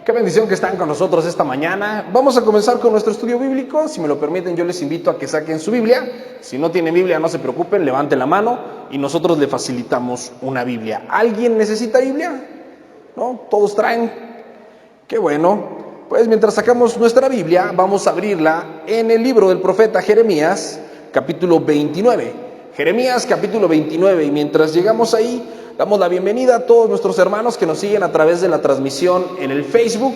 Qué bendición que están con nosotros esta mañana. Vamos a comenzar con nuestro estudio bíblico. Si me lo permiten, yo les invito a que saquen su Biblia. Si no tienen Biblia, no se preocupen, levanten la mano y nosotros le facilitamos una Biblia. ¿Alguien necesita Biblia? ¿No? ¿Todos traen? Qué bueno. Pues mientras sacamos nuestra Biblia, vamos a abrirla en el libro del profeta Jeremías, capítulo 29. Jeremías, capítulo 29. Y mientras llegamos ahí, damos la bienvenida a todos nuestros hermanos que nos siguen a través de la transmisión en el Facebook.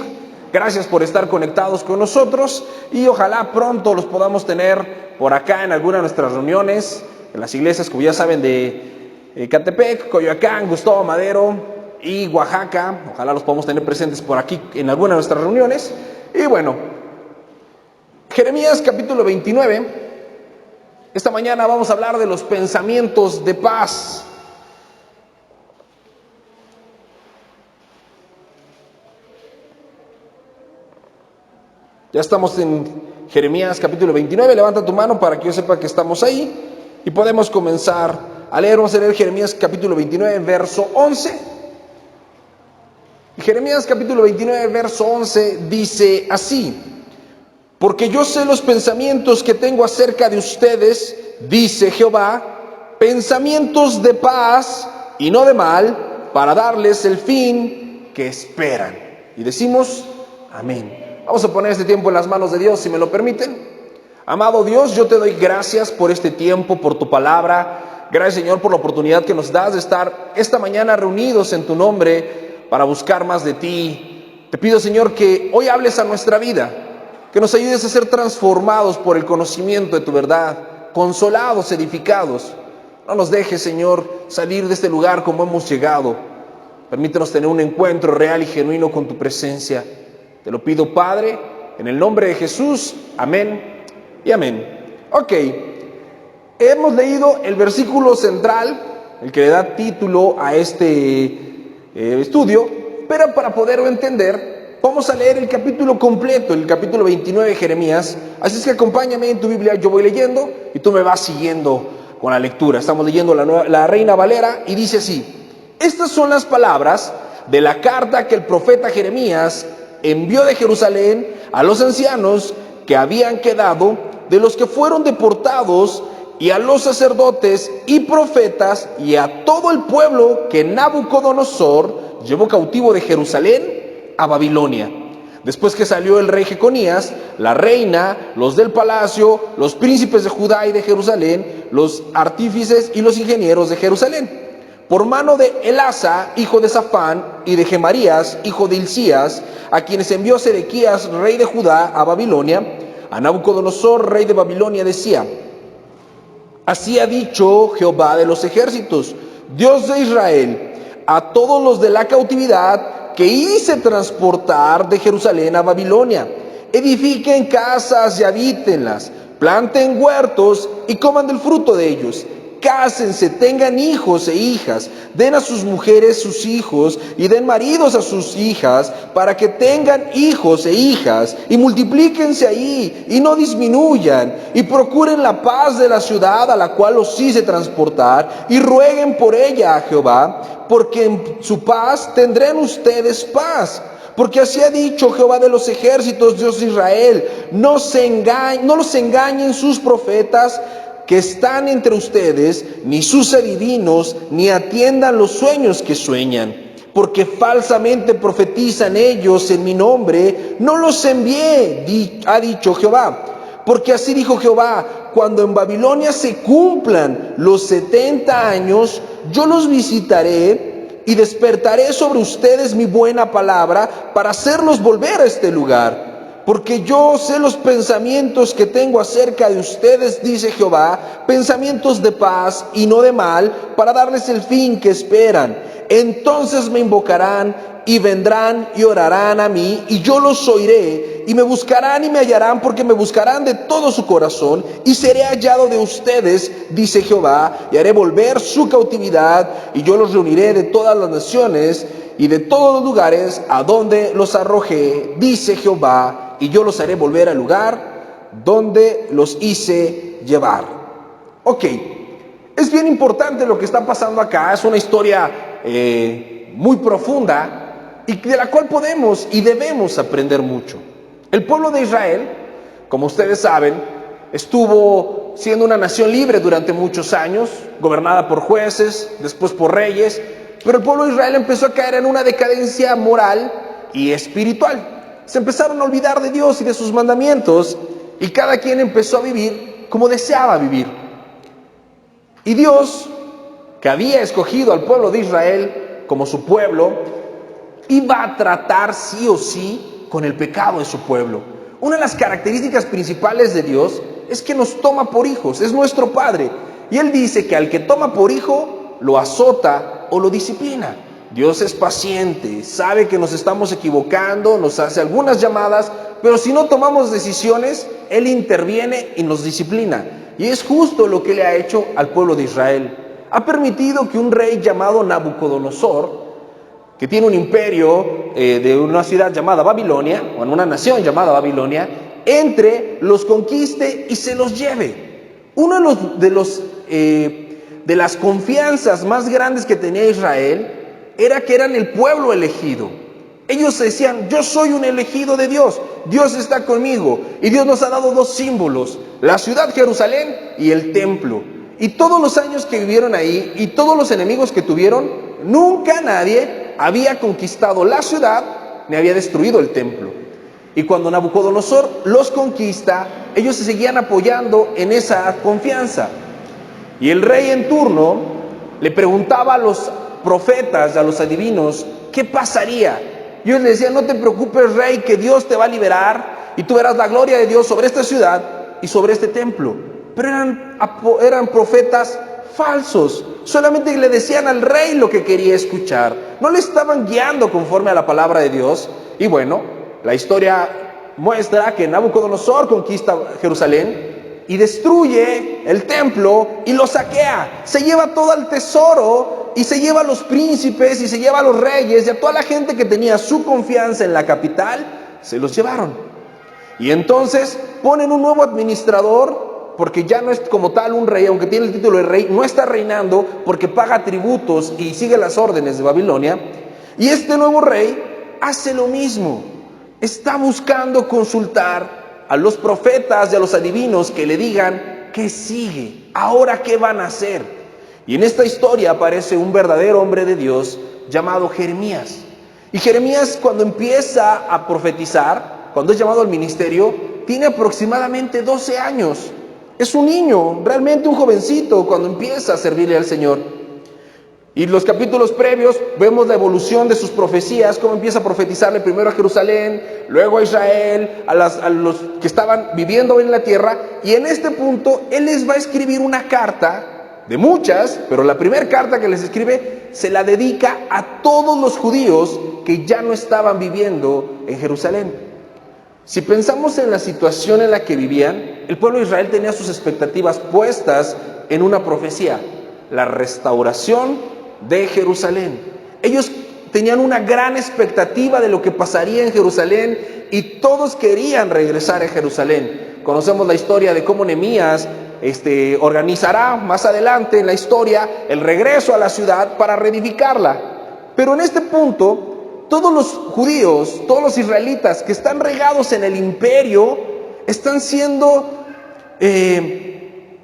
Gracias por estar conectados con nosotros y ojalá pronto los podamos tener por acá en alguna de nuestras reuniones, en las iglesias, como ya saben, de Catepec, Coyoacán, Gustavo Madero y Oaxaca. Ojalá los podamos tener presentes por aquí en alguna de nuestras reuniones. Y bueno, Jeremías capítulo 29. Esta mañana vamos a hablar de los pensamientos de paz. Ya estamos en Jeremías capítulo 29. Levanta tu mano para que yo sepa que estamos ahí y podemos comenzar a leer. Vamos a leer Jeremías capítulo 29, verso 11. Jeremías capítulo 29, verso 11 dice así: porque yo sé los pensamientos que tengo acerca de ustedes, dice Jehová, pensamientos de paz y no de mal, para darles el fin que esperan. Y decimos amén. Vamos a poner este tiempo en las manos de Dios, si me lo permiten. Amado Dios, yo te doy gracias por este tiempo, por tu palabra. Gracias, Señor, por la oportunidad que nos das de estar esta mañana reunidos en tu nombre para buscar más de ti. Te pido, Señor, que hoy hables a nuestra vida, que nos ayudes a ser transformados por el conocimiento de tu verdad, consolados, edificados. No nos dejes, Señor, salir de este lugar como hemos llegado. Permítenos tener un encuentro real y genuino con tu presencia. Te lo pido, Padre, en el nombre de Jesús. Amén y amén. Ok, hemos leído el versículo central, el que le da título a este estudio, pero para poderlo entender, vamos a leer el capítulo completo, el capítulo 29 de Jeremías. Así es que acompáñame en tu Biblia, yo voy leyendo y tú me vas siguiendo con la lectura. Estamos leyendo la Reina Valera y dice así: estas son las palabras de la carta que el profeta Jeremías envió de Jerusalén a los ancianos que habían quedado, de los que fueron deportados, y a los sacerdotes y profetas, y a todo el pueblo que Nabucodonosor llevó cautivo de Jerusalén a Babilonia. Después que salió el rey Jeconías, la reina, los del palacio, los príncipes de Judá y de Jerusalén, los artífices y los ingenieros de Jerusalén, por mano de Elasa, hijo de Safán, y de Gemarías, hijo de Hilcías, a quienes envió Sedequías, rey de Judá, a Babilonia. A Nabucodonosor, rey de Babilonia, decía: así ha dicho Jehová de los ejércitos, Dios de Israel, a todos los de la cautividad que hice transportar de Jerusalén a Babilonia: edifiquen casas y habítenlas, planten huertos y coman del fruto de ellos. Cásense, tengan hijos e hijas, den a sus mujeres sus hijos y den maridos a sus hijas, para que tengan hijos e hijas y multiplíquense ahí y no disminuyan, y procuren la paz de la ciudad a la cual los hice transportar, y rueguen por ella a Jehová, porque en su paz tendrán ustedes paz. Porque así ha dicho Jehová de los ejércitos, Dios de Israel: no los engañen sus profetas que están entre ustedes, ni sus adivinos, ni atiendan los sueños que sueñan, porque falsamente profetizan ellos en mi nombre. No los envié, ha dicho Jehová. Porque así dijo Jehová: cuando en Babilonia se cumplan los 70 años, yo los visitaré y despertaré sobre ustedes mi buena palabra para hacerlos volver a este lugar. Porque yo sé los pensamientos que tengo acerca de ustedes, dice Jehová, pensamientos de paz y no de mal, para darles el fin que esperan. Entonces me invocarán y vendrán y orarán a mí, y yo los oiré, y me buscarán y me hallarán, porque me buscarán de todo su corazón, y seré hallado de ustedes, dice Jehová, y haré volver su cautividad, y yo los reuniré de todas las naciones y de todos los lugares a donde los arrojé, dice Jehová, y yo los haré volver al lugar donde los hice llevar. Ok, es bien importante lo que está pasando acá. Es una historia muy profunda, y de la cual podemos y debemos aprender mucho. El pueblo de Israel, como ustedes saben, estuvo siendo una nación libre durante muchos años, gobernada por jueces, después por reyes, pero el pueblo de Israel empezó a caer en una decadencia moral y espiritual. Se empezaron a olvidar de Dios y de sus mandamientos, y cada quien empezó a vivir como deseaba vivir. Y Dios, que había escogido al pueblo de Israel como su pueblo, iba a tratar sí o sí con el pecado de su pueblo. Una de las características principales de Dios es que nos toma por hijos, es nuestro Padre. Y Él dice que al que toma por hijo, lo azota o lo disciplina. Dios es paciente, sabe que nos estamos equivocando, nos hace algunas llamadas, pero si no tomamos decisiones, Él interviene y nos disciplina. Y es justo lo que le ha hecho al pueblo de Israel. Ha permitido que un rey llamado Nabucodonosor, que tiene un imperio de una ciudad llamada Babilonia, o en una nación llamada Babilonia, entre, los conquiste y se los lleve. Uno de las confianzas más grandes que tenía Israel era que eran el pueblo elegido. Ellos decían: yo soy un elegido de Dios, Dios está conmigo, y Dios nos ha dado dos símbolos: la ciudad Jerusalén y el templo. Y todos los años que vivieron ahí y todos los enemigos que tuvieron, nunca nadie había conquistado la ciudad ni había destruido el templo. Y cuando Nabucodonosor los conquista, ellos se seguían apoyando en esa confianza. Y el rey en turno le preguntaba a los profetas, a los adivinos, ¿qué pasaría? Y ellos le decían: no te preocupes, rey, que Dios te va a liberar y tú verás la gloria de Dios sobre esta ciudad y sobre este templo. Pero eran profetas falsos, solamente le decían al rey lo que quería escuchar, no le estaban guiando conforme a la palabra de Dios. Y bueno, la historia muestra que Nabucodonosor conquista Jerusalén y destruye el templo y lo saquea, se lleva todo el tesoro y se lleva a los príncipes y se lleva a los reyes y a toda la gente que tenía su confianza en la capital, se los llevaron. Y entonces ponen un nuevo administrador, porque ya no es como tal un rey, aunque tiene el título de rey, no está reinando porque paga tributos y sigue las órdenes de Babilonia. Y este nuevo rey hace lo mismo, está buscando consultar a los profetas y a los adivinos que le digan qué sigue, ahora qué van a hacer. Y en esta historia aparece un verdadero hombre de Dios llamado Jeremías. Y Jeremías, cuando empieza a profetizar, cuando es llamado al ministerio, tiene aproximadamente 12 años. Es un niño, realmente un jovencito, cuando empieza a servirle al Señor. Y los capítulos previos vemos la evolución de sus profecías, cómo empieza a profetizarle primero a Jerusalén, luego a Israel, a los que estaban viviendo en la tierra. Y en este punto Él les va a escribir una carta, de muchas, pero la primera carta que les escribe se la dedica a todos los judíos que ya no estaban viviendo en Jerusalén. Si pensamos en la situación en la que vivían, el pueblo de Israel tenía sus expectativas puestas en una profecía: la restauración de Jerusalén. Ellos tenían una gran expectativa de lo que pasaría en Jerusalén y todos querían regresar a Jerusalén. Conocemos la historia de cómo Nehemías organizará más adelante en la historia el regreso a la ciudad para reedificarla. Pero en este punto, todos los judíos, todos los israelitas que están regados en el imperio, están siendo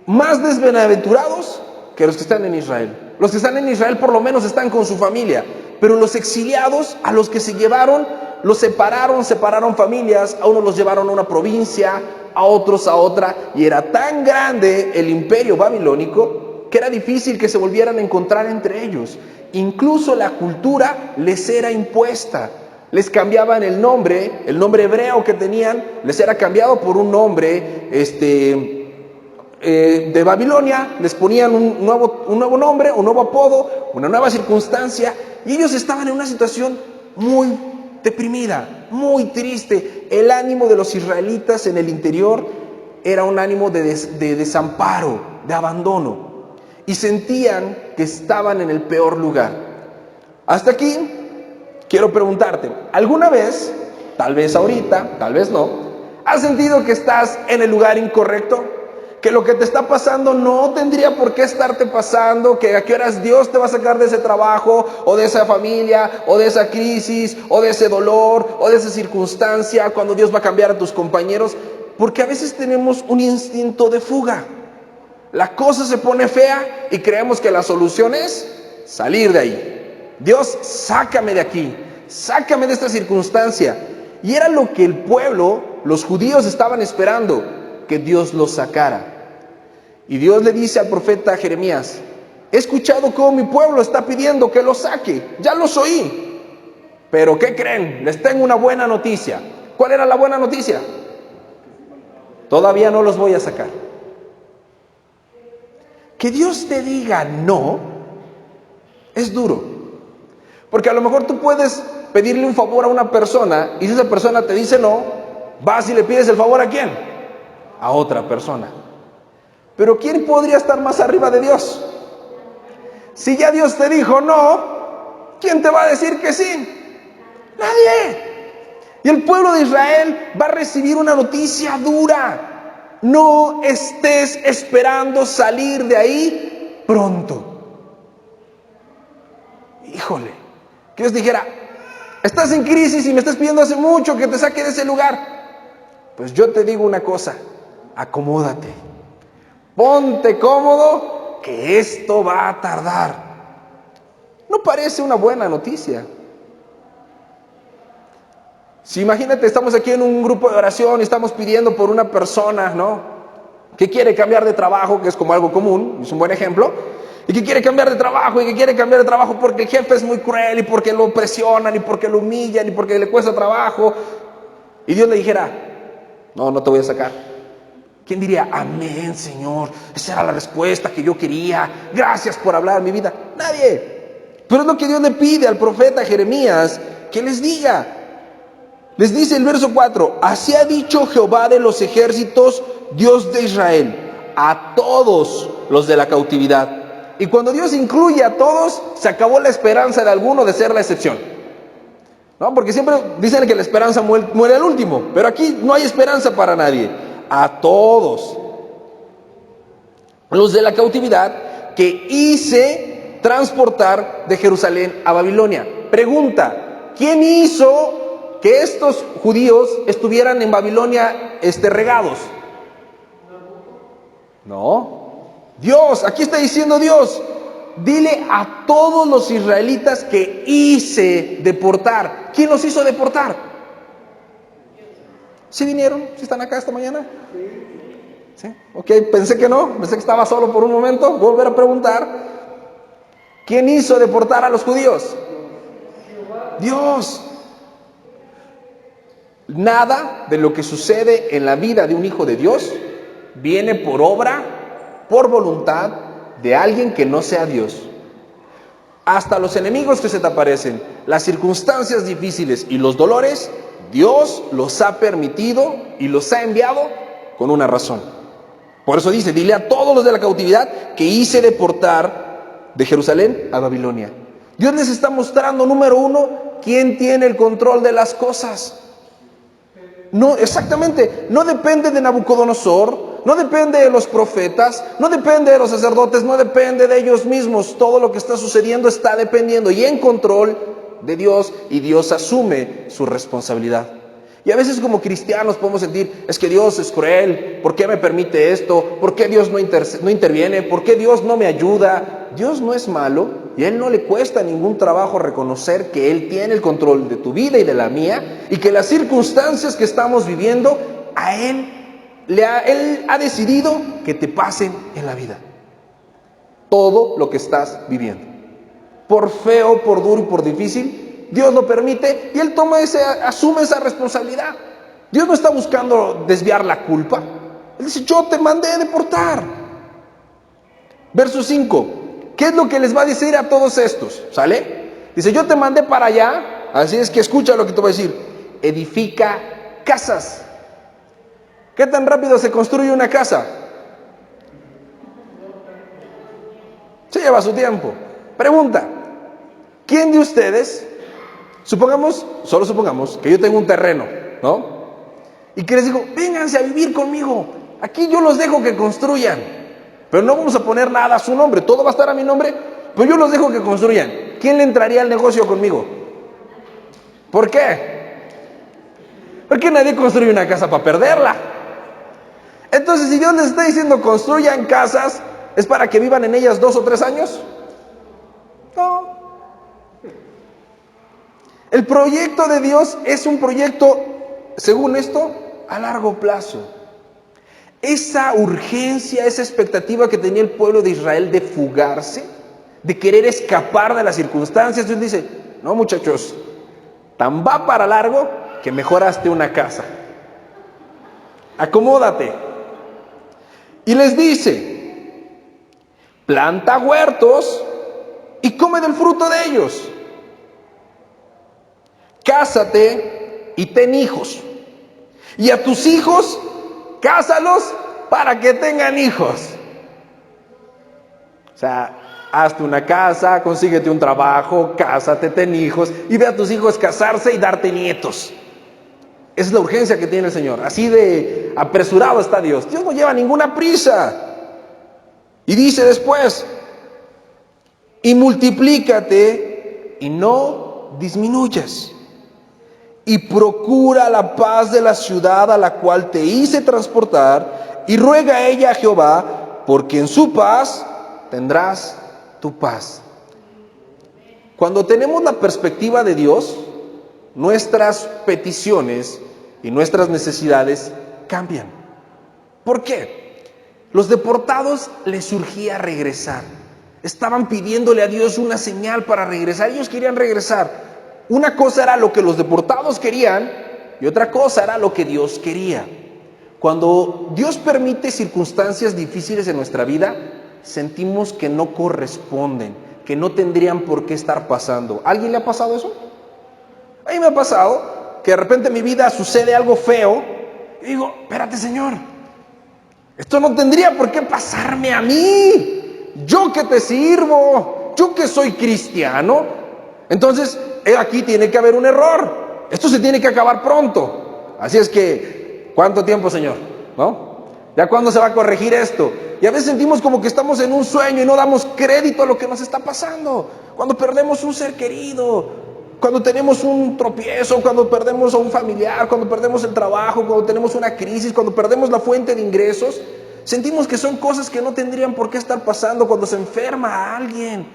más desbienaventurados que los que están en Israel. Los que están en Israel por lo menos están con su familia, pero los exiliados, a los que se llevaron, los separaron familias, a unos los llevaron a una provincia, a otros a otra, y era tan grande el imperio babilónico que era difícil que se volvieran a encontrar entre ellos. Incluso la cultura les era impuesta. Les cambiaban el nombre hebreo que tenían, les era cambiado por un nombre de Babilonia, les ponían un nuevo nombre, un nuevo apodo, una nueva circunstancia, y ellos estaban en una situación muy deprimida, muy triste. El ánimo de los israelitas en el interior era un ánimo de desamparo, de abandono, y sentían que estaban en el peor lugar. Hasta aquí quiero preguntarte, ¿alguna vez, tal vez ahorita, tal vez no, has sentido que estás en el lugar incorrecto? que lo que te está pasando no tendría por qué estarte pasando, que a qué horas Dios te va a sacar de ese trabajo, o de esa familia, o de esa crisis, o de ese dolor, o de esa circunstancia, cuando Dios va a cambiar a tus compañeros, porque a veces tenemos un instinto de fuga. La cosa se pone fea y creemos que la solución es salir de ahí. Dios, sácame de aquí, sácame de esta circunstancia. Y era lo que el pueblo, los judíos, estaban esperando, que Dios los sacara. Y Dios le dice al profeta Jeremías: he escuchado cómo mi pueblo está pidiendo que los saque, ya los oí. Pero ¿qué creen? Les tengo una buena noticia. ¿Cuál era la buena noticia? Todavía no los voy a sacar. Que Dios te diga no es duro, porque a lo mejor tú puedes pedirle un favor a una persona, y si esa persona te dice no, vas y le pides el favor ¿a quién? A otra persona. Pero ¿quién podría estar más arriba de Dios? Si ya Dios te dijo no, ¿quién te va a decir que sí? Nadie. Y el pueblo de Israel va a recibir una noticia dura. No estés esperando salir de ahí pronto. Híjole, que Dios dijera: estás en crisis y me estás pidiendo hace mucho que te saque de ese lugar. Pues yo te digo una cosa: acomódate, ponte cómodo, que esto va a tardar. ¿No parece una buena noticia? Si imagínate, estamos aquí en un grupo de oración y estamos pidiendo por una persona, ¿no?, que quiere cambiar de trabajo, que es como algo común, es un buen ejemplo, y que quiere cambiar de trabajo, y que quiere cambiar de trabajo porque el jefe es muy cruel, y porque lo presionan, y porque lo humillan, y porque le cuesta trabajo, y Dios le dijera: no, no te voy a sacar. ¿Quién diría: amén, Señor, esa era la respuesta que yo quería, gracias por hablar en mi vida? Nadie. Pero es lo que Dios le pide al profeta Jeremías que les diga. Les dice el verso 4: así ha dicho Jehová de los ejércitos, Dios de Israel, a todos los de la cautividad. Y cuando Dios incluye a todos, se acabó la esperanza de alguno de ser la excepción, ¿no? Porque siempre dicen que la esperanza muere al último, pero aquí no hay esperanza para nadie. A todos los de la cautividad que hice transportar de Jerusalén a Babilonia. Pregunta: ¿quién hizo que estos judíos estuvieran en Babilonia regados? No, Dios. Aquí está diciendo Dios: dile a todos los israelitas que hice deportar. ¿Quién los hizo deportar? ¿Sí vinieron? ¿Sí están acá esta mañana? ¿Sí? Ok, pensé que no, pensé que estaba solo por un momento. Voy a volver a preguntar: ¿quién hizo deportar a los judíos? Dios. Nada de lo que sucede en la vida de un hijo de Dios viene por obra, por voluntad de alguien que no sea Dios. Hasta los enemigos que se te aparecen, las circunstancias difíciles y los dolores, Dios los ha permitido y los ha enviado con una razón. Por eso dice: dile a todos los de la cautividad que hice deportar de Jerusalén a Babilonia. Dios les está mostrando, número uno, quién tiene el control de las cosas. No, exactamente, no depende de Nabucodonosor, no depende de los profetas, no depende de los sacerdotes, no depende de ellos mismos. Todo lo que está sucediendo está dependiendo y en control de Dios, y Dios asume su responsabilidad. Y a veces como cristianos podemos sentir: es que Dios es cruel, ¿por qué me permite esto? ¿Por qué Dios no interviene? ¿Por qué Dios no me ayuda? Dios no es malo, y a Él no le cuesta ningún trabajo reconocer que Él tiene el control de tu vida y de la mía, y que las circunstancias que estamos viviendo, a Él ha decidido que te pasen en la vida. Todo lo que estás viviendo, por feo, por duro y por difícil, Dios lo permite, y Él asume esa responsabilidad. Dios no está buscando desviar la culpa. Él dice: yo te mandé a deportar. Verso 5. ¿Qué es lo que les va a decir a todos estos? ¿Sale? Dice: yo te mandé para allá, así es que escucha lo que te voy a decir. Edifica casas. ¿Qué tan rápido se construye una casa? Se lleva su tiempo. Pregunta: ¿quién de ustedes, solo supongamos que yo tengo un terreno, ¿no? Y que les digo: vénganse a vivir conmigo, Aquí yo los dejo que construyan, pero no vamos a poner nada a su nombre, todo va a estar a mi nombre, pero yo los dejo que construyan. ¿Quién le entraría al negocio conmigo? ¿Por qué? Porque nadie construye una casa para perderla. Entonces, si Dios les está diciendo construyan casas, ¿es para que vivan en ellas 2 o 3 años? No. El proyecto de Dios es un proyecto, según esto, a largo plazo. Esa urgencia, esa expectativa que tenía el pueblo de Israel de fugarse, de querer escapar de las circunstancias, Dios dice, no muchachos, tan va para largo que mejor hazte una casa. Acomódate. Y les dice, planta huertos y come del fruto de ellos. Cásate y ten hijos. Y a tus hijos, cásalos para que tengan hijos. O sea, hazte una casa, consíguete un trabajo, cásate, ten hijos y ve a tus hijos casarse y darte nietos. Esa es la urgencia que tiene el Señor. Así de apresurado está Dios. Dios no lleva ninguna prisa. Y dice después, y multiplícate y no disminuyas. Y procura la paz de la ciudad a la cual te hice transportar, y ruega a ella a Jehová, porque en su paz tendrás tu paz. Cuando tenemos la perspectiva de Dios, nuestras peticiones y nuestras necesidades cambian. ¿Por qué? Los deportados les surgía regresar. Estaban pidiéndole a Dios una señal para regresar. Ellos querían regresar. Una cosa era lo que los deportados querían y otra cosa era lo que Dios quería. Cuando Dios permite circunstancias difíciles en nuestra vida, sentimos que no corresponden, que no tendrían por qué estar pasando. ¿A alguien le ha pasado eso? A mí me ha pasado que de repente en mi vida sucede algo feo y digo, espérate Señor, esto no tendría por qué pasarme a mí. Yo que te sirvo, yo que soy cristiano. Entonces, aquí tiene que haber un error. Esto se tiene que acabar pronto. Así es que, ¿cuánto tiempo, Señor? ¿No? ¿Ya cuándo se va a corregir esto? Y a veces sentimos como que estamos en un sueño y no damos crédito a lo que nos está pasando. Cuando perdemos un ser querido, cuando tenemos un tropiezo, cuando perdemos a un familiar, cuando perdemos el trabajo, cuando tenemos una crisis, cuando perdemos la fuente de ingresos, sentimos que son cosas que no tendrían por qué estar pasando. Cuando se enferma a alguien,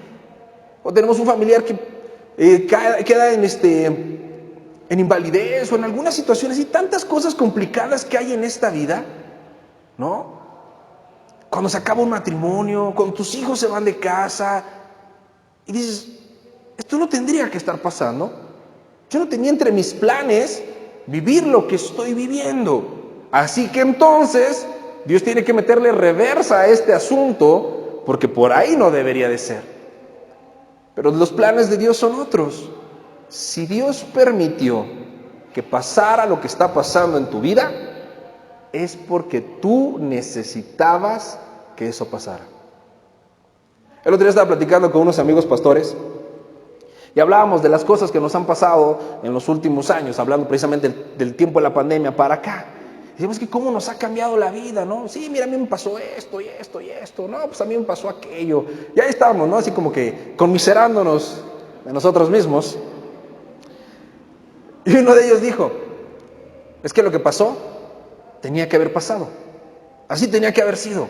o tenemos un familiar que queda en invalidez o en algunas situaciones, y tantas cosas complicadas que hay en esta vida, ¿no? Cuando se acaba un matrimonio, cuando tus hijos se van de casa y dices, esto no tendría que estar pasando. Yo no tenía entre mis planes vivir lo que estoy viviendo. Así que entonces Dios tiene que meterle reversa a este asunto, porque por ahí no debería de ser. Pero los planes de Dios son otros. Si Dios permitió que pasara lo que está pasando en tu vida, es porque tú necesitabas que eso pasara. El otro día estaba platicando con unos amigos pastores y hablábamos de las cosas que nos han pasado en los últimos años, hablando precisamente del tiempo de la pandemia para acá. Decimos que cómo nos ha cambiado la vida, ¿no? Sí, mira, a mí me pasó esto y esto y esto. No, pues a mí me pasó aquello. Y ahí estábamos, ¿no? Así como que conmiserándonos de nosotros mismos. Y uno de ellos dijo, es que lo que pasó tenía que haber pasado. Así tenía que haber sido.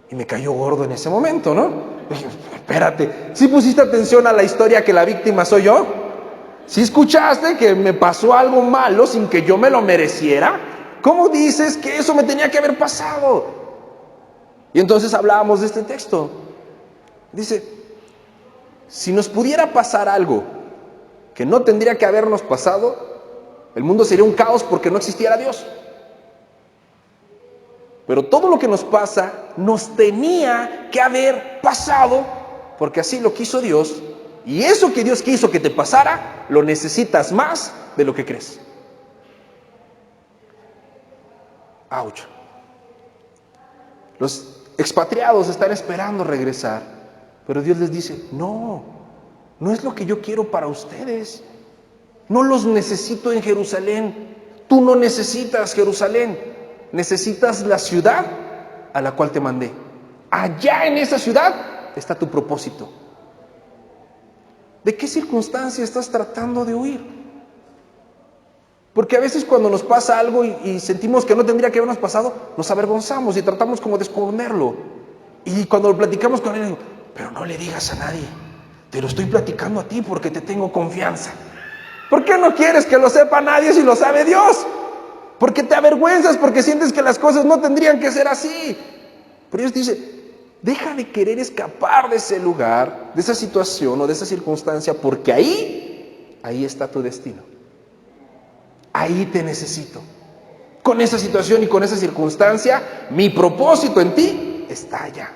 Y me cayó gordo en ese momento, ¿no? Y dije, espérate, ¿sí pusiste atención a la historia que la víctima soy yo? ¿Sí escuchaste que me pasó algo malo sin que yo me lo mereciera? ¿Cómo dices que eso me tenía que haber pasado? Y entonces hablábamos de este texto. Dice, si nos pudiera pasar algo que no tendría que habernos pasado, el mundo sería un caos porque no existiera Dios. Pero todo lo que nos pasa nos tenía que haber pasado porque así lo quiso Dios. Y eso que Dios quiso que te pasara, lo necesitas más de lo que crees. ¡Auch! Los expatriados están esperando regresar, pero Dios les dice, no es lo que yo quiero para ustedes. No los necesito en Jerusalén. Tú no necesitas Jerusalén. necesitas la ciudad a la cual te mandé. Allá en esa ciudad está tu propósito. ¿De qué circunstancia estás tratando de huir? Porque a veces cuando nos pasa algo y sentimos que no tendría que habernos pasado, nos avergonzamos y tratamos como de esconderlo. Y cuando lo platicamos con él, digo, pero no le digas a nadie, te lo estoy platicando a ti porque te tengo confianza. ¿Por qué no quieres que lo sepa nadie si lo sabe Dios? Porque te avergüenzas, porque sientes que las cosas no tendrían que ser así. Pero Dios dice, deja de querer escapar de ese lugar, de esa situación o de esa circunstancia, porque ahí está tu destino. Ahí te necesito. Con esa situación y con esa circunstancia, mi propósito en ti está allá.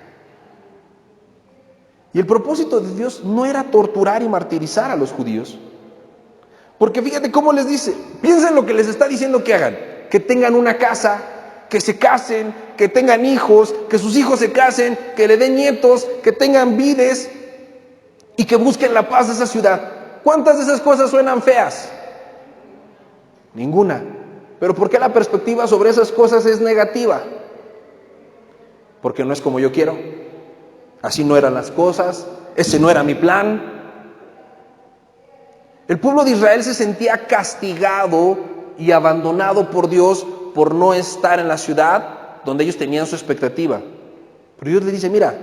Y el propósito de Dios no era torturar y martirizar a los judíos. Porque fíjate cómo les dice, piensa en lo que les está diciendo que hagan, que tengan una casa, que se casen, que tengan hijos, que sus hijos se casen, que le den nietos, que tengan vides y que busquen la paz de esa ciudad. ¿Cuántas de esas cosas suenan feas? Ninguna. ¿Pero por qué la perspectiva sobre esas cosas es negativa? Porque no es como yo quiero. Así no eran las cosas, ese no era mi plan. El pueblo de Israel se sentía castigado y abandonado por Dios por no estar en la ciudad donde ellos tenían su expectativa. Pero Dios le dice, mira,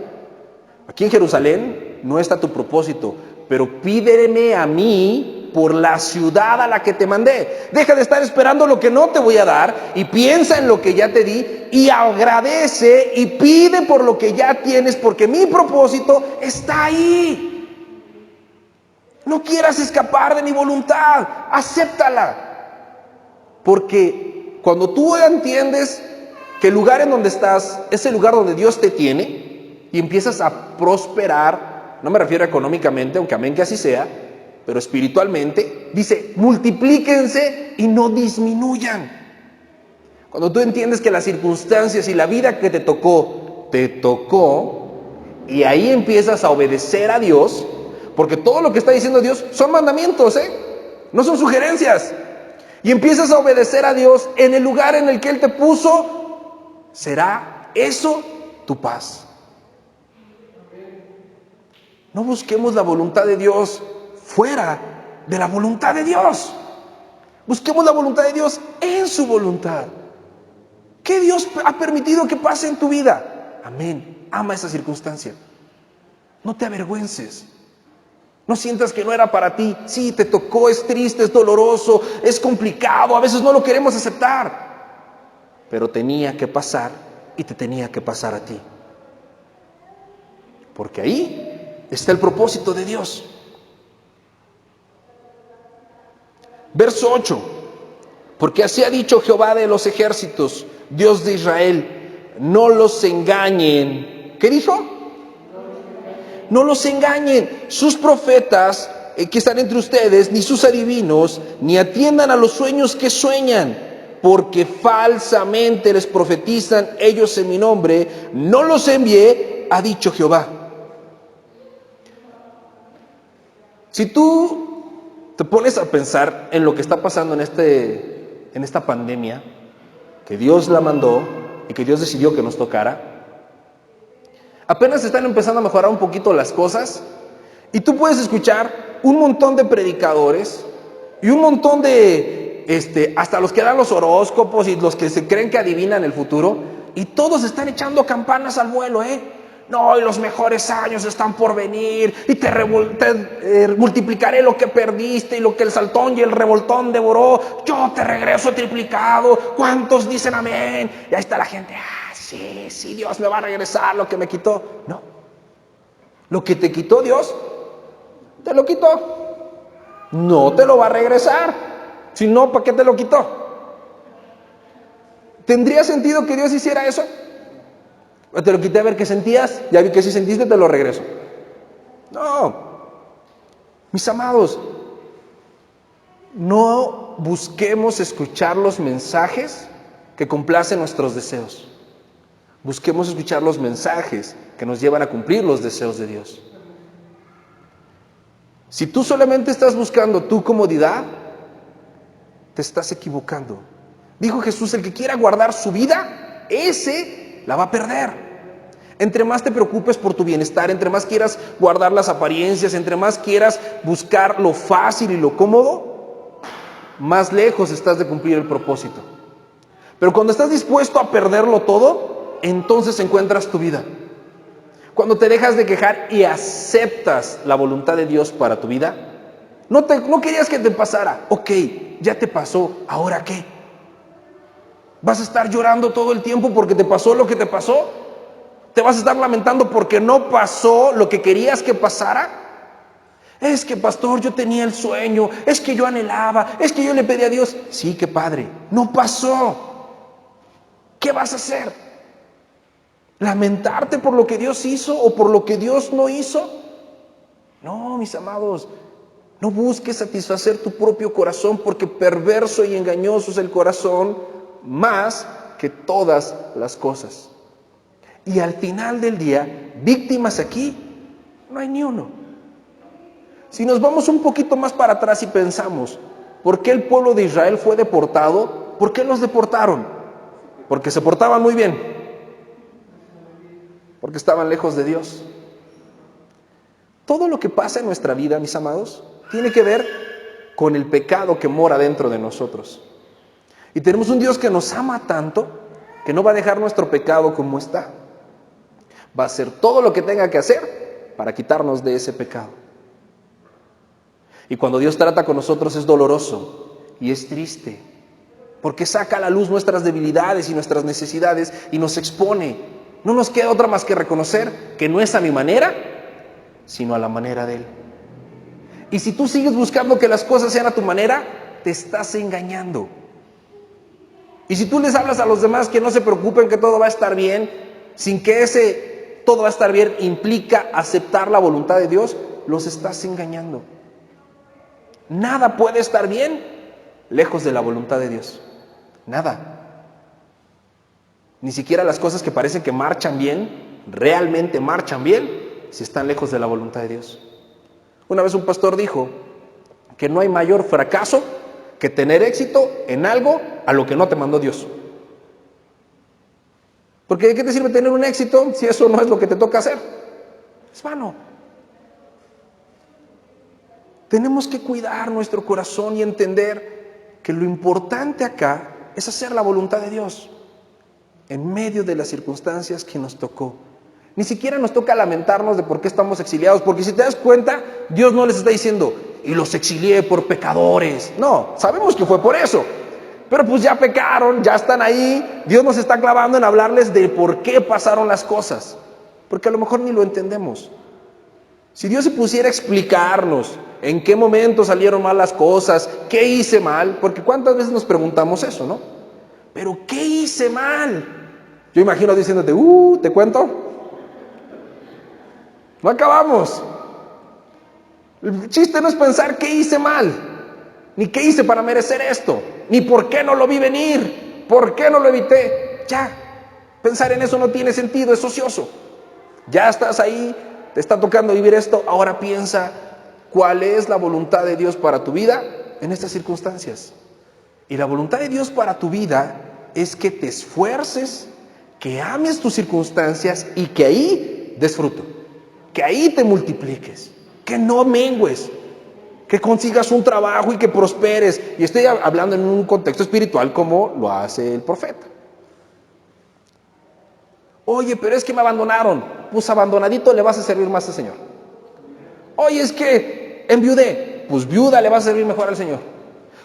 aquí en Jerusalén no está tu propósito, pero pídeme a mí por la ciudad a la que te mandé. Deja de estar esperando lo que no te voy a dar y piensa en lo que ya te di y agradece y pide por lo que ya tienes, porque mi propósito está ahí. No quieras escapar de mi voluntad, acéptala. Porque cuando tú entiendes que el lugar en donde estás es el lugar donde Dios te tiene y empiezas a prosperar, no me refiero económicamente, aunque amén que así sea, pero espiritualmente, dice, multiplíquense y no disminuyan. Cuando tú entiendes que las circunstancias y la vida que te tocó, y ahí empiezas a obedecer a Dios, porque todo lo que está diciendo Dios son mandamientos, no son sugerencias. Y empiezas a obedecer a Dios en el lugar en el que Él te puso, será eso tu paz. No busquemos la voluntad de Dios fuera de la voluntad de Dios. Busquemos la voluntad de Dios en su voluntad. ¿Qué Dios ha permitido que pase en tu vida? Amén. Ama esa circunstancia. No te avergüences. No sientas que no era para ti. Sí, te tocó, es triste, es doloroso, es complicado, a veces no lo queremos aceptar. Pero tenía que pasar y te tenía que pasar a ti. Porque ahí está el propósito de Dios. Verso 8. Porque así ha dicho Jehová de los ejércitos, Dios de Israel, no los engañen. ¿Qué dijo? No los engañen. Sus profetas que están entre ustedes, ni sus adivinos, ni atiendan a los sueños que sueñan, porque falsamente les profetizan ellos en mi nombre. No los envié, ha dicho Jehová. Si tú te pones a pensar en lo que está pasando en esta pandemia, que Dios la mandó y que Dios decidió que nos tocara, apenas están empezando a mejorar un poquito las cosas y tú puedes escuchar un montón de predicadores y un montón de, hasta los que dan los horóscopos y los que se creen que adivinan el futuro, y todos están echando campanas al vuelo, No, y los mejores años están por venir y te multiplicaré lo que perdiste y lo que el saltón y el revoltón devoró, yo te regreso triplicado. ¿Cuántos dicen amén? Y ahí está la gente, sí, Dios me va a regresar lo que me quitó. No, lo que te quitó Dios, te lo quitó. No te lo va a regresar. Si no, ¿para qué te lo quitó? ¿Tendría sentido que Dios hiciera eso? Te lo quité a ver qué sentías, ya vi que si sentiste, te lo regreso. No, mis amados, no busquemos escuchar los mensajes que complacen nuestros deseos. Busquemos escuchar los mensajes que nos llevan a cumplir los deseos de Dios. Si tú solamente estás buscando tu comodidad, te estás equivocando. Dijo Jesús, el que quiera guardar su vida, ese la va a perder. Entre más te preocupes por tu bienestar, entre más quieras guardar las apariencias, entre más quieras buscar lo fácil y lo cómodo, más lejos estás de cumplir el propósito. Pero cuando estás dispuesto a perderlo todo, entonces encuentras tu vida. Cuando te dejas de quejar y aceptas la voluntad de Dios para tu vida, no querías que te pasara, ok, ya te pasó, ¿ahora qué? ¿Vas a estar llorando todo el tiempo porque te pasó lo que te pasó? ¿Te vas a estar lamentando porque no pasó lo que querías que pasara? Es que, pastor, yo tenía el sueño, es que yo anhelaba, es que yo le pedí a Dios. Sí, qué padre, no pasó. ¿Qué vas a hacer? ¿Lamentarte por lo que Dios hizo o por lo que Dios no hizo? No, mis amados, no busques satisfacer tu propio corazón, porque perverso y engañoso es el corazón más que todas las cosas. Y al final del día, víctimas aquí, no hay ni uno. Si nos vamos un poquito más para atrás y pensamos, ¿por qué el pueblo de Israel fue deportado? ¿Por qué los deportaron? Porque se portaban muy bien, porque estaban lejos de Dios. Todo lo que pasa en nuestra vida, mis amados, tiene que ver con el pecado que mora dentro de nosotros. Y tenemos un Dios que nos ama tanto que no va a dejar nuestro pecado como está. Va a hacer todo lo que tenga que hacer para quitarnos de ese pecado. Y cuando Dios trata con nosotros es doloroso y es triste, porque saca a la luz nuestras debilidades y nuestras necesidades y nos expone. No nos queda otra más que reconocer que no es a mi manera, sino a la manera de Él. Y si tú sigues buscando que las cosas sean a tu manera, te estás engañando. Y si tú les hablas a los demás que no se preocupen, que todo va a estar bien, sin que ese todo va a estar bien implica aceptar la voluntad de Dios, los estás engañando. Nada puede estar bien lejos de la voluntad de Dios. Nada. Ni siquiera las cosas que parecen que marchan bien, realmente marchan bien, si están lejos de la voluntad de Dios. Una vez un pastor dijo que no hay mayor fracaso que tener éxito en algo a lo que no te mandó Dios. Porque ¿de qué te sirve tener un éxito si eso no es lo que te toca hacer? Es vano. Tenemos que cuidar nuestro corazón y entender que lo importante acá es hacer la voluntad de Dios en medio de las circunstancias que nos tocó. Ni siquiera nos toca lamentarnos de por qué estamos exiliados, porque si te das cuenta, Dios no les está diciendo, y los exilié por pecadores. No, sabemos que fue por eso. Pero pues ya pecaron, ya están ahí. Dios nos está clavando en hablarles de por qué pasaron las cosas, porque a lo mejor ni lo entendemos. Si Dios se pusiera a explicarnos en qué momento salieron mal las cosas, qué hice mal, porque cuántas veces nos preguntamos eso, ¿no? Pero ¿qué hice mal? Yo imagino diciéndote, ¿te cuento? No acabamos. El chiste no es pensar qué hice mal, ni qué hice para merecer esto, ni por qué no lo vi venir, por qué no lo evité. Ya, pensar en eso no tiene sentido, es ocioso. Ya estás ahí, te está tocando vivir esto, ahora piensa cuál es la voluntad de Dios para tu vida en estas circunstancias. Y la voluntad de Dios para tu vida es que te esfuerces, que ames tus circunstancias y que ahí des fruto, que ahí te multipliques, que no mengues, que consigas un trabajo y que prosperes. Y estoy hablando en un contexto espiritual como lo hace el profeta. Oye, pero es que me abandonaron. Pues abandonadito le vas a servir más al Señor. Oye, es que enviudé. Pues viuda le vas a servir mejor al Señor.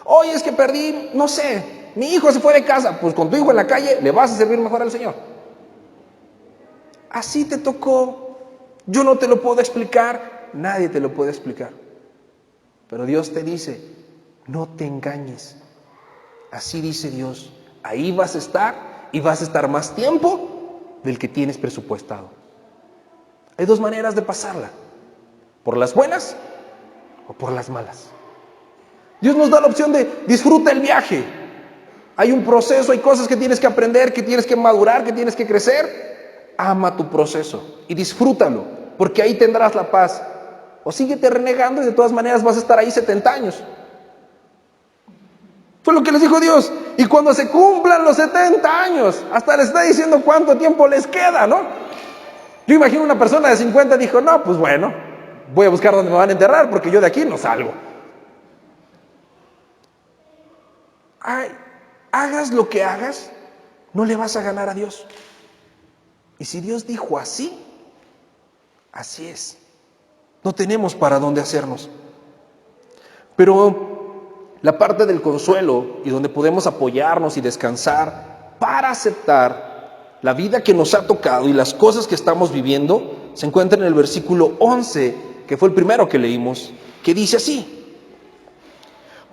Oye, es que perdí, no sé, mi hijo se fue de casa. Pues con tu hijo en la calle le vas a servir mejor al Señor. Así te tocó. Yo no te lo puedo explicar. Nadie te lo puede explicar. Pero Dios te dice, no te engañes. Así dice Dios. Ahí vas a estar y vas a estar más tiempo del que tienes presupuestado. Hay dos maneras de pasarla. Por las buenas o por las malas. Dios nos da la opción de disfruta el viaje. Hay un proceso, hay cosas que tienes que aprender, que tienes que madurar, que tienes que crecer. Ama tu proceso y disfrútalo, porque ahí tendrás la paz. O síguete renegando y de todas maneras vas a estar ahí 70 años. Fue lo que les dijo Dios. Y cuando se cumplan los 70 años, hasta les está diciendo cuánto tiempo les queda, ¿no? Yo imagino una persona de 50 dijo, no, pues bueno, voy a buscar dónde me van a enterrar porque yo de aquí no salgo. Ay, hagas lo que hagas, no le vas a ganar a Dios. Y si Dios dijo así, así es. No tenemos para dónde hacernos. Pero la parte del consuelo y donde podemos apoyarnos y descansar para aceptar la vida que nos ha tocado y las cosas que estamos viviendo, se encuentra en el versículo 11, que fue el primero que leímos, que dice así: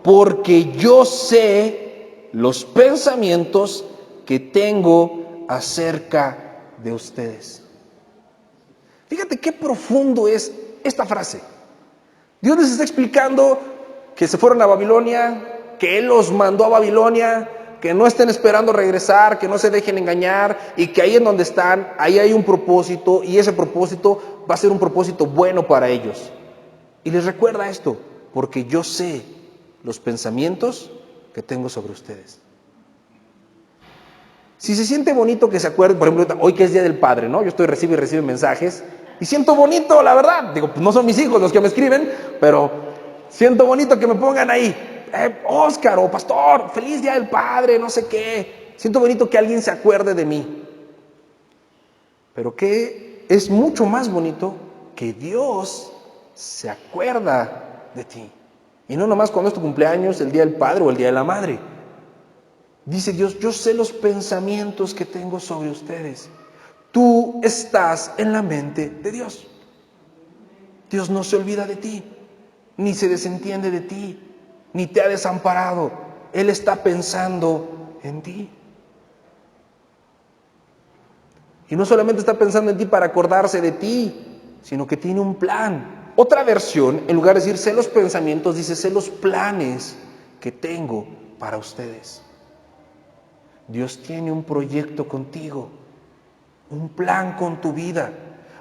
porque yo sé los pensamientos que tengo acerca de ustedes. Fíjate qué profundo es esta frase. Dios les está explicando que se fueron a Babilonia, que Él los mandó a Babilonia, que no estén esperando regresar, que no se dejen engañar y que ahí en donde están, ahí hay un propósito y ese propósito va a ser un propósito bueno para ellos. Y les recuerda esto, porque yo sé los pensamientos que tengo sobre ustedes. Si se siente bonito que se acuerden, por ejemplo, hoy que es Día del Padre, ¿no? Yo estoy recibe mensajes y siento bonito, la verdad. Digo, pues no son mis hijos los que me escriben, pero siento bonito que me pongan ahí, Oscar o Pastor, feliz Día del Padre, no sé qué. Siento bonito que alguien se acuerde de mí. Pero que es mucho más bonito que Dios se acuerda de ti. Y no nomás cuando es tu cumpleaños, el Día del Padre o el Día de la Madre. Dice Dios, yo sé los pensamientos que tengo sobre ustedes. Tú estás en la mente de Dios. Dios no se olvida de ti, ni se desentiende de ti, ni te ha desamparado. Él está pensando en ti. Y no solamente está pensando en ti para acordarse de ti, sino que tiene un plan. Otra versión, en lugar de decir sé los pensamientos, dice sé los planes que tengo para ustedes. Dios tiene un proyecto contigo, un plan con tu vida.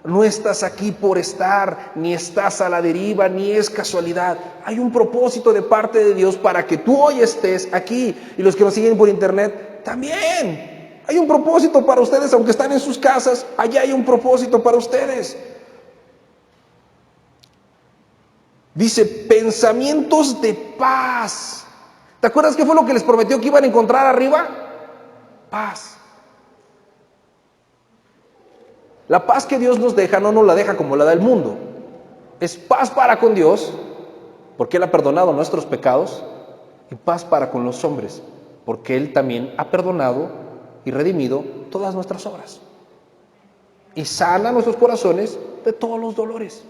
No estás aquí por estar, ni estás a la deriva, ni es casualidad. Hay un propósito de parte de Dios para que tú hoy estés aquí. Y los que nos siguen por internet, también. Hay un propósito para ustedes, aunque están en sus casas, allá hay un propósito para ustedes. Dice, pensamientos de paz. ¿Te acuerdas qué fue lo que les prometió que iban a encontrar arriba? Paz. La paz que Dios nos deja no nos la deja como la del mundo. Es paz para con Dios, porque Él ha perdonado nuestros pecados, y paz para con los hombres, porque Él también ha perdonado y redimido todas nuestras obras. Y sana nuestros corazones de todos los dolores.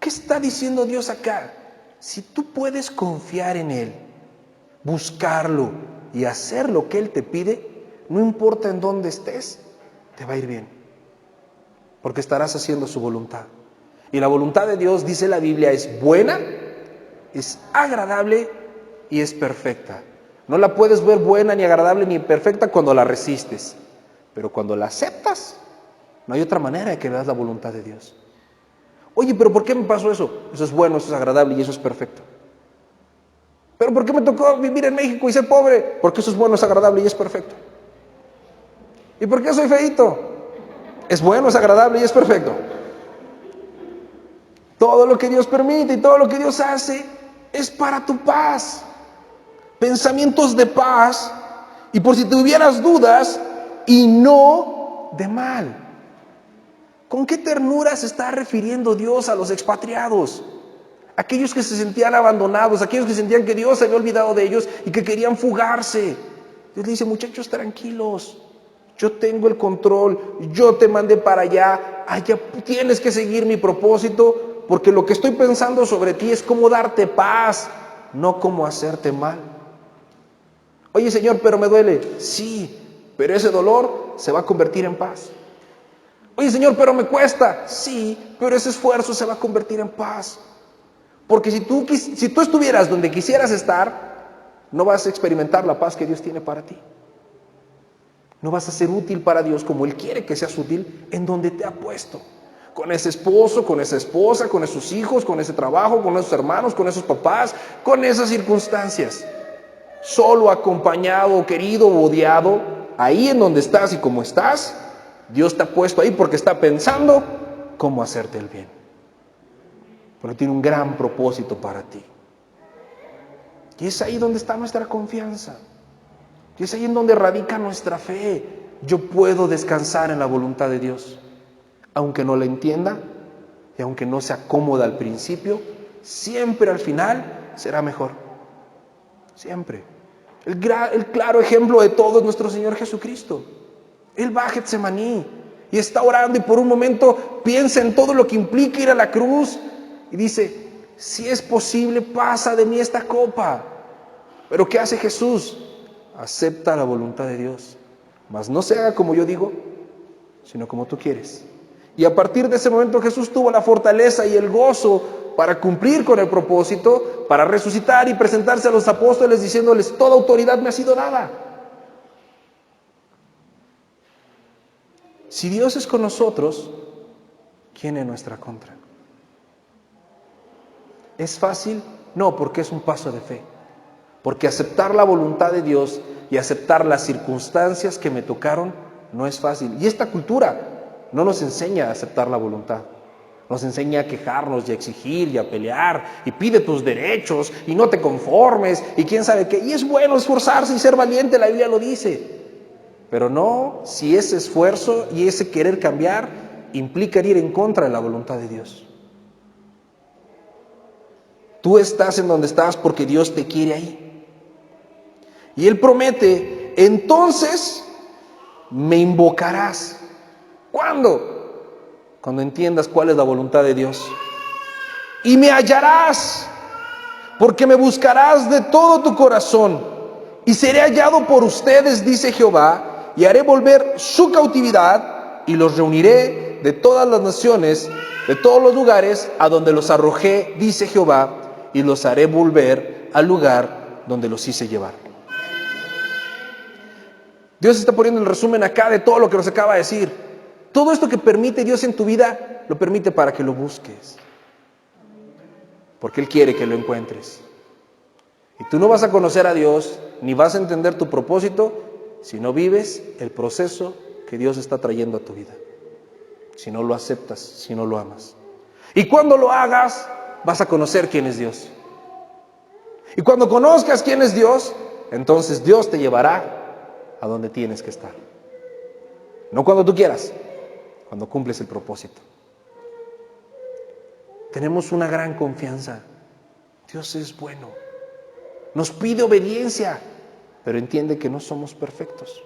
¿Qué está diciendo Dios acá? Si tú puedes confiar en Él, buscarlo y hacer lo que Él te pide, no importa en dónde estés, te va a ir bien, porque estarás haciendo su voluntad. Y la voluntad de Dios, dice la Biblia, es buena, es agradable y es perfecta. No la puedes ver buena, ni agradable, ni perfecta cuando la resistes, pero cuando la aceptas, no hay otra manera de que veas la voluntad de Dios. Oye, pero ¿por qué me pasó eso? Eso es bueno, eso es agradable y eso es perfecto. ¿Pero por qué me tocó vivir en México y ser pobre? Porque eso es bueno, es agradable y es perfecto. ¿Y por qué soy feíto? Es bueno, es agradable y es perfecto. Todo lo que Dios permite y todo lo que Dios hace es para tu paz. Pensamientos de paz, y por si tuvieras dudas, y no de mal. ¿Con qué ternura se está refiriendo Dios a los expatriados? Aquellos que se sentían abandonados, aquellos que sentían que Dios se había olvidado de ellos y que querían fugarse. Dios le dice, muchachos, tranquilos. Yo tengo el control, yo te mandé para allá, allá tienes que seguir mi propósito, porque lo que estoy pensando sobre ti es cómo darte paz, no cómo hacerte mal. Oye, Señor, pero me duele. Sí, pero ese dolor se va a convertir en paz. Oye, Señor, pero me cuesta. Sí, pero ese esfuerzo se va a convertir en paz. Porque si tú estuvieras donde quisieras estar, no vas a experimentar la paz que Dios tiene para ti. No vas a ser útil para Dios como Él quiere que seas útil en donde te ha puesto. con ese esposo, con esa esposa, con esos hijos, con ese trabajo, con esos hermanos, con esos papás, con esas circunstancias. Solo acompañado, querido o odiado, ahí en donde estás y como estás, Dios te ha puesto ahí porque está pensando cómo hacerte el bien. Porque tiene un gran propósito para ti. Y es ahí donde está nuestra confianza. Y es ahí en donde radica nuestra fe. Yo puedo descansar en la voluntad de Dios. Aunque no la entienda y aunque no sea cómoda al principio, siempre al final será mejor. Siempre. El claro ejemplo de todo es nuestro Señor Jesucristo. Él va a Getsemaní y está orando y por un momento piensa en todo lo que implica ir a la cruz y dice, si es posible, pasa de mí esta copa. Pero ¿qué hace Jesús? Acepta la voluntad de Dios. Mas no se haga como yo digo, sino como tú quieres. Y a partir de ese momento Jesús tuvo la fortaleza y el gozo para cumplir con el propósito, para resucitar y presentarse a los apóstoles diciéndoles, toda autoridad me ha sido dada. Si Dios es con nosotros, ¿quién en nuestra contra? ¿Es fácil? No, porque es un paso de fe. Porque aceptar la voluntad de Dios y aceptar las circunstancias que me tocaron no es fácil. Y esta cultura no nos enseña a aceptar la voluntad. Nos enseña a quejarnos y a exigir y a pelear y pide tus derechos y no te conformes y quién sabe qué. Y es bueno esforzarse y ser valiente, la Biblia lo dice. Pero no si ese esfuerzo y ese querer cambiar implica ir en contra de la voluntad de Dios. Tú estás en donde estás porque Dios te quiere ahí. Y Él promete, entonces me invocarás. ¿Cuándo? Cuando entiendas cuál es la voluntad de Dios. Y me hallarás, porque me buscarás de todo tu corazón. Y seré hallado por ustedes, dice Jehová, y haré volver su cautividad, y los reuniré de todas las naciones, de todos los lugares a donde los arrojé, dice Jehová, y los haré volver al lugar donde los hice llevar. Dios está poniendo el resumen acá de todo lo que nos acaba de decir. Todo esto que permite Dios en tu vida, lo permite para que lo busques. Porque Él quiere que lo encuentres. Y tú no vas a conocer a Dios, ni vas a entender tu propósito, si no vives el proceso que Dios está trayendo a tu vida. Si no lo aceptas, si no lo amas. Y cuando lo hagas, vas a conocer quién es Dios. Y cuando conozcas quién es Dios, entonces Dios te llevará a donde tienes que estar. No cuando tú quieras, cuando cumples el propósito. Tenemos una gran confianza. Dios es bueno. Nos pide obediencia, pero entiende que no somos perfectos.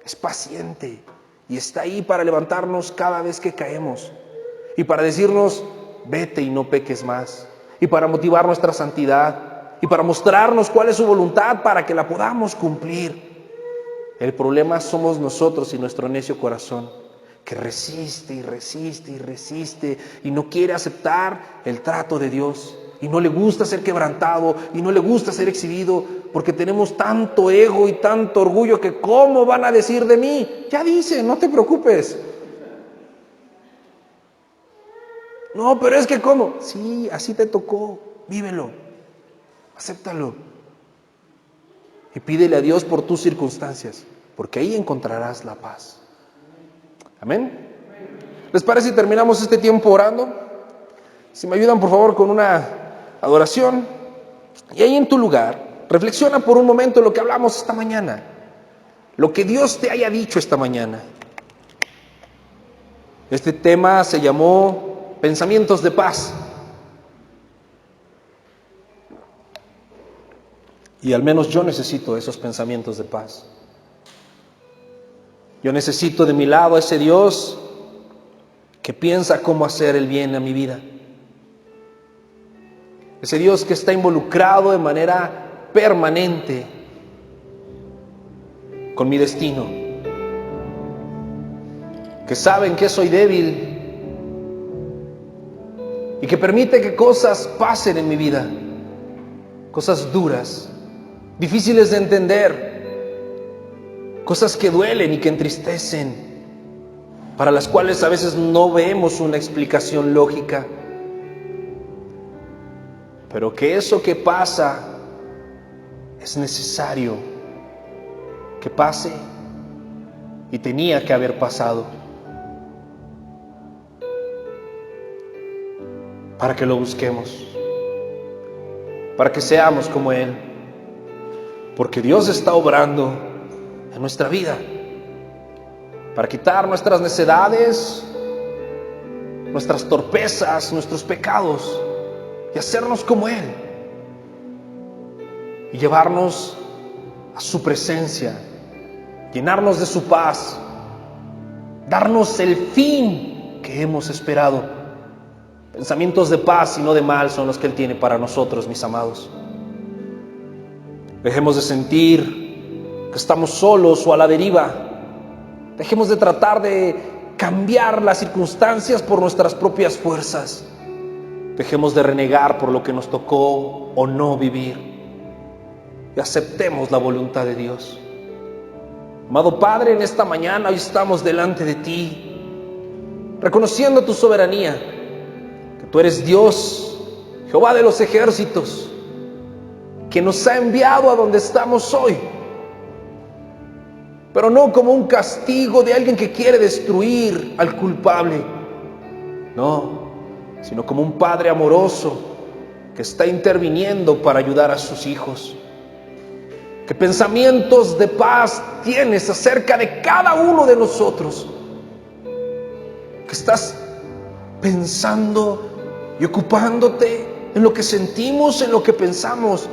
Es paciente y está ahí para levantarnos cada vez que caemos. Y para decirnos, vete y no peques más. Y para motivar nuestra santidad. Y para mostrarnos cuál es su voluntad para que la podamos cumplir. El problema somos nosotros y nuestro necio corazón, que resiste y resiste y resiste y no quiere aceptar el trato de Dios. Y no le gusta ser quebrantado y no le gusta ser exhibido, porque tenemos tanto ego y tanto orgullo que ¿cómo van a decir de mí? Ya dice, no te preocupes. No, pero es que ¿cómo? Sí, así te tocó, vívelo, acéptalo. Y pídele a Dios por tus circunstancias, porque ahí encontrarás la paz. Amén. ¿Les parece si terminamos este tiempo orando? Si me ayudan por favor con una adoración. Y ahí en tu lugar, reflexiona por un momento en lo que hablamos esta mañana. Lo que Dios te haya dicho esta mañana. Este tema se llamó Pensamientos de Paz. Y al menos yo necesito esos pensamientos de paz. Yo necesito de mi lado a ese Dios que piensa cómo hacer el bien a mi vida. Ese Dios que está involucrado de manera permanente con mi destino. Que sabe en qué soy débil y que permite que cosas pasen en mi vida. Cosas duras, difíciles de entender, cosas que duelen y que entristecen, para las cuales a veces no vemos una explicación lógica, pero que eso que pasa es necesario que pase y tenía que haber pasado para que lo busquemos, para que seamos como Él, porque Dios está obrando en nuestra vida para quitar nuestras necedades, nuestras torpezas, nuestros pecados y hacernos como Él y llevarnos a su presencia, llenarnos de su paz, darnos el fin que hemos esperado. Pensamientos de paz y no de mal son los que Él tiene para nosotros, mis amados. Dejemos de sentir que estamos solos o a la deriva. Dejemos de tratar de cambiar las circunstancias por nuestras propias fuerzas. Dejemos de renegar por lo que nos tocó o no vivir y aceptemos la voluntad de Dios. Amado Padre, en esta mañana hoy estamos delante de ti, reconociendo tu soberanía, que tú eres Dios, Jehová de los ejércitos, que nos ha enviado a donde estamos hoy, pero no como un castigo de alguien que quiere destruir al culpable, no, sino como un Padre amoroso que está interviniendo para ayudar a sus hijos. ¿Qué pensamientos de paz tienes acerca de cada uno de nosotros? Que estás pensando y ocupándote en lo que sentimos, en lo que pensamos,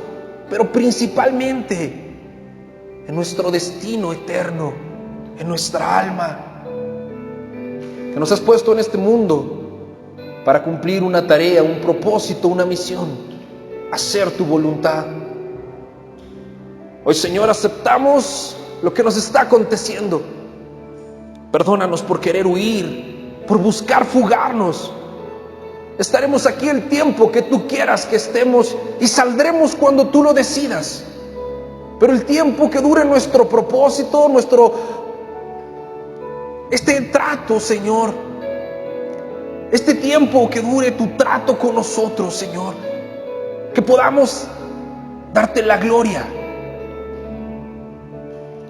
pero principalmente en nuestro destino eterno, en nuestra alma, que nos has puesto en este mundo para cumplir una tarea, un propósito, una misión, hacer tu voluntad. Hoy, Señor, aceptamos lo que nos está aconteciendo. Perdónanos por querer huir, por buscar fugarnos. Estaremos aquí el tiempo que tú quieras que estemos y saldremos cuando tú lo decidas. Pero el tiempo que dure nuestro propósito, este trato, Señor, este tiempo que dure tu trato con nosotros, Señor, que podamos darte la gloria,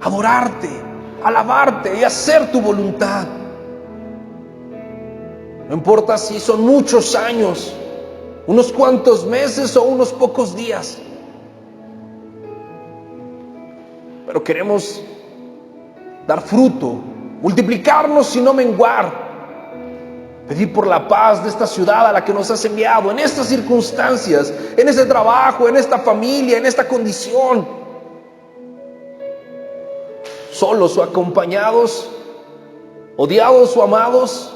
adorarte, alabarte y hacer tu voluntad. No importa si son muchos años, unos cuantos meses o unos pocos días, pero queremos dar fruto, multiplicarnos y no menguar. Pedir por la paz de esta ciudad a la que nos has enviado, en estas circunstancias, en este trabajo, en esta familia, en esta condición. Solos o acompañados, odiados o amados,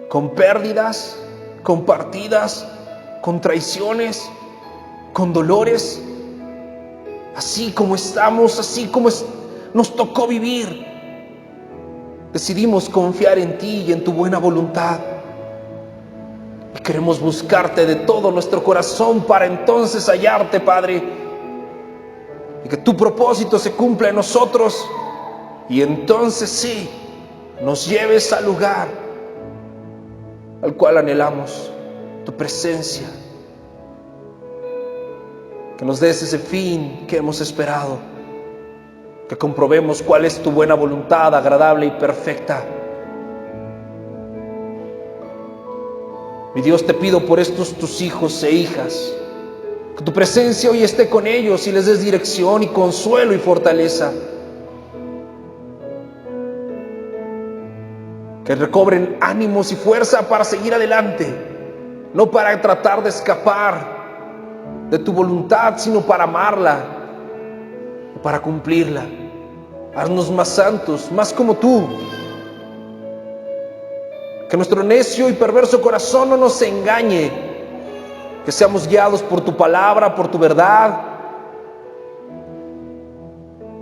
con pérdidas, con partidas, con traiciones, con dolores, así como estamos, así como nos tocó vivir. Decidimos confiar en ti y en tu buena voluntad, y queremos buscarte de todo nuestro corazón para entonces hallarte, Padre, y que tu propósito se cumpla en nosotros, y entonces sí, nos lleves al lugar al cual anhelamos, tu presencia, que nos des ese fin que hemos esperado, que comprobemos cuál es tu buena voluntad, agradable y perfecta. Mi Dios, te pido por estos tus hijos e hijas, que tu presencia hoy esté con ellos y les des dirección y consuelo y fortaleza. Que recobren ánimos y fuerza para seguir adelante, no para tratar de escapar de tu voluntad, sino para amarla, para cumplirla. Haznos más santos, más como tú. Que nuestro necio y perverso corazón no nos engañe, que seamos guiados por tu palabra, por tu verdad,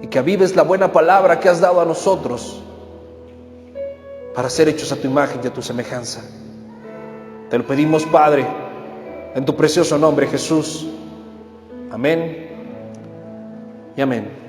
y que avives la buena palabra que has dado a nosotros para ser hechos a tu imagen y a tu semejanza. Te lo pedimos, Padre, en tu precioso nombre, Jesús. Amén y amén.